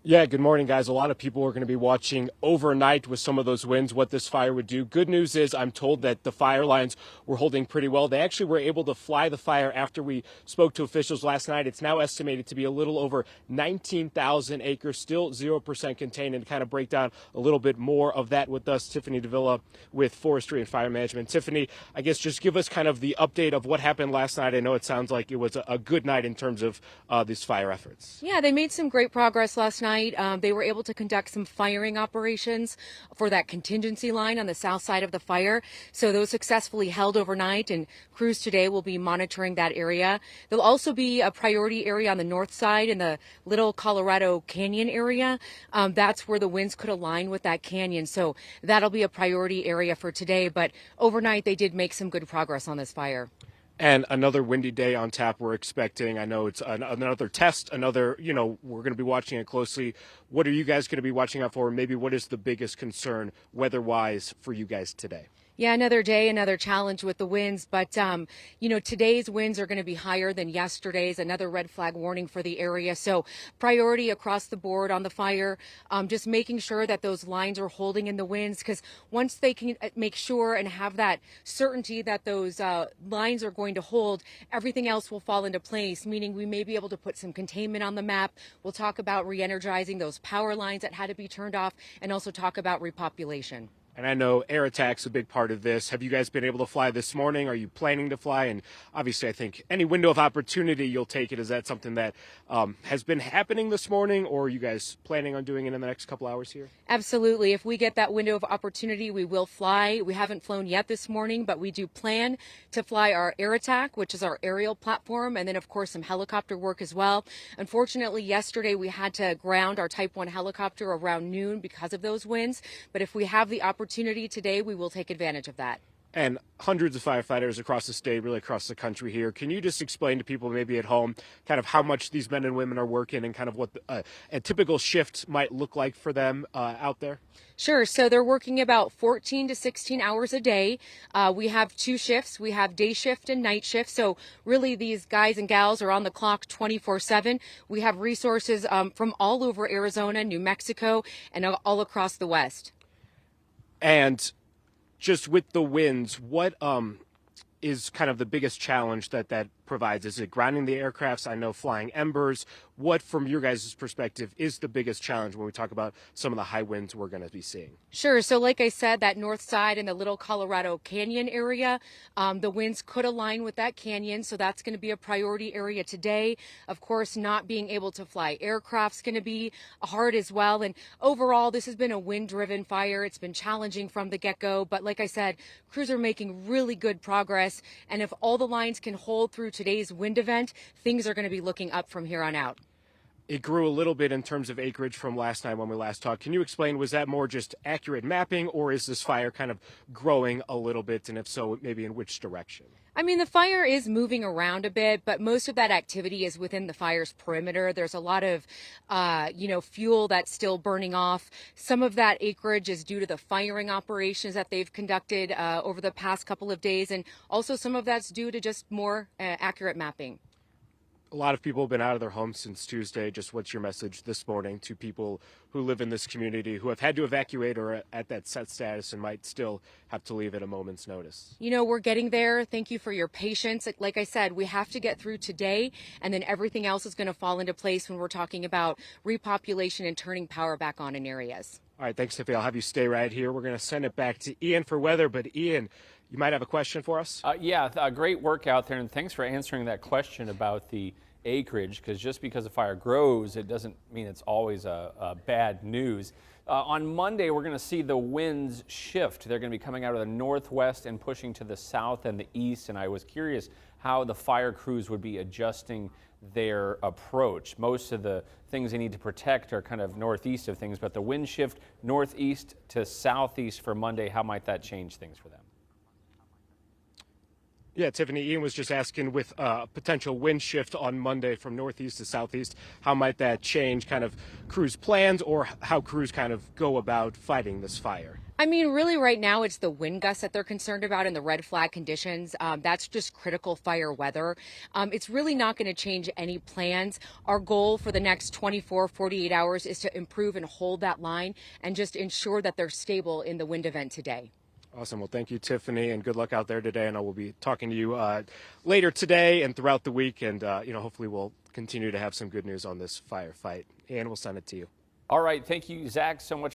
Yeah, good morning, guys. A lot of people are going to be watching overnight with some of those winds what this fire would do. Good news is I'm told that the fire lines were holding pretty well. They actually were able to fly the fire after we spoke to officials last night. It's now estimated to be a little over 19,000 acres, still 0% contained, and kind of break down a little bit more of that with us, Tiffany Davila with Forestry and Fire Management. Tiffany, I guess just give us kind of the update of what happened last night. I know it sounds like it was a good night in terms of these fire efforts. Yeah, they made some great progress last night. They were able to conduct some firing operations for that contingency line on the south side of the fire. So those successfully held overnight, and crews today will be monitoring that area. There'll also be a priority area on the north side in the Little Colorado Canyon area. That's where the winds could align with that canyon. So that'll be a priority area for today. But overnight, they did make some good progress on this fire. And another windy day on tap we're expecting. I know it's another test, we're going to be watching it closely. What are you guys going to be watching out for? Maybe what is the biggest concern weather-wise for you guys today? Yeah, another day, another challenge with the winds. But, today's winds are going to be higher than yesterday's, another red flag warning for the area. So priority across the board on the fire, just making sure that those lines are holding in the winds, because once they can make sure and have that certainty that those lines are going to hold, everything else will fall into place, meaning we may be able to put some containment on the map. We'll talk about re-energizing those power lines that had to be turned off, and also talk about repopulation. And I know air attack's a big part of this. Have you guys been able to fly this morning? Are you planning to fly? And obviously, I think any window of opportunity, you'll take it. Is that something that has been happening this morning, or are you guys planning on doing it in the next couple hours here? Absolutely. If we get that window of opportunity, we will fly. We haven't flown yet this morning, but we do plan to fly our air attack, which is our aerial platform, and then, of course, some helicopter work as well. Unfortunately, yesterday we had to ground our Type 1 helicopter around noon because of those winds. But if we have the opportunity today, we will take advantage of that. And hundreds of firefighters across the state, really across the country here. Can you just explain to people maybe at home kind of how much these men and women are working and kind of what a typical shift might look like for them out there? Sure. So they're working about 14 to 16 hours a day. We have two shifts. We have day shift and night shift. So really these guys and gals are on the clock 24/7. We have resources from all over Arizona, New Mexico, and all across the West. And just with the winds, what is kind of the biggest challenge that provides? Is it grounding the aircrafts? I know flying embers. What, from your guys' perspective, is the biggest challenge when we talk about some of the high winds we're going to be seeing? Sure. So like I said, that north side in the Little Colorado Canyon area, the winds could align with that canyon. So that's going to be a priority area today. Of course, not being able to fly aircraft's going to be hard as well. And overall, this has been a wind-driven fire. It's been challenging from the get-go. But like I said, crews are making really good progress. And if all the lines can hold through today's wind event, things are going to be looking up from here on out. It grew a little bit in terms of acreage from last night when we last talked. Can you explain, was that more just accurate mapping, or is this fire kind of growing a little bit? And if so, maybe in which direction? I mean, the fire is moving around a bit, but most of that activity is within the fire's perimeter. There's a lot of, fuel that's still burning off. Some of that acreage is due to the firing operations that they've conducted over the past couple of days. And also some of that's due to just more accurate mapping. A lot of people have been out of their homes since Tuesday. Just what's your message this morning to people who live in this community who have had to evacuate or at that set status and might still have to leave at a moment's notice? We're getting there. Thank you for your patience. Like I said, we have to get through today, and then everything else is going to fall into place when we're talking about repopulation and turning power back on in areas. All right, thanks, Tiffany. I'll have you stay right here. We're going to send it back to Ian for weather, but Ian, you might have a question for us? Great work out there, and thanks for answering that question about the acreage, because just because a fire grows, it doesn't mean it's always a bad news. On Monday, we're going to see the winds shift. They're going to be coming out of the northwest and pushing to the south and the east, and I was curious how the fire crews would be adjusting their approach. Most of the things they need to protect are kind of northeast of things, but the wind shift northeast to southeast for Monday, how might that change things for them? Yeah, Tiffany, Ian was just asking with potential wind shift on Monday from northeast to southeast, how might that change kind of crews' plans or how crews kind of go about fighting this fire? I mean, really, right now, it's the wind gusts that they're concerned about and the red flag conditions. That's just critical fire weather. It's really not going to change any plans. Our goal for the next 24, 48 hours is to improve and hold that line and just ensure that they're stable in the wind event today. Awesome. Well, thank you, Tiffany, and good luck out there today. And I will be talking to you later today and throughout the week. And, hopefully we'll continue to have some good news on this firefight. And we'll send it to you. All right. Thank you, Zach, so much.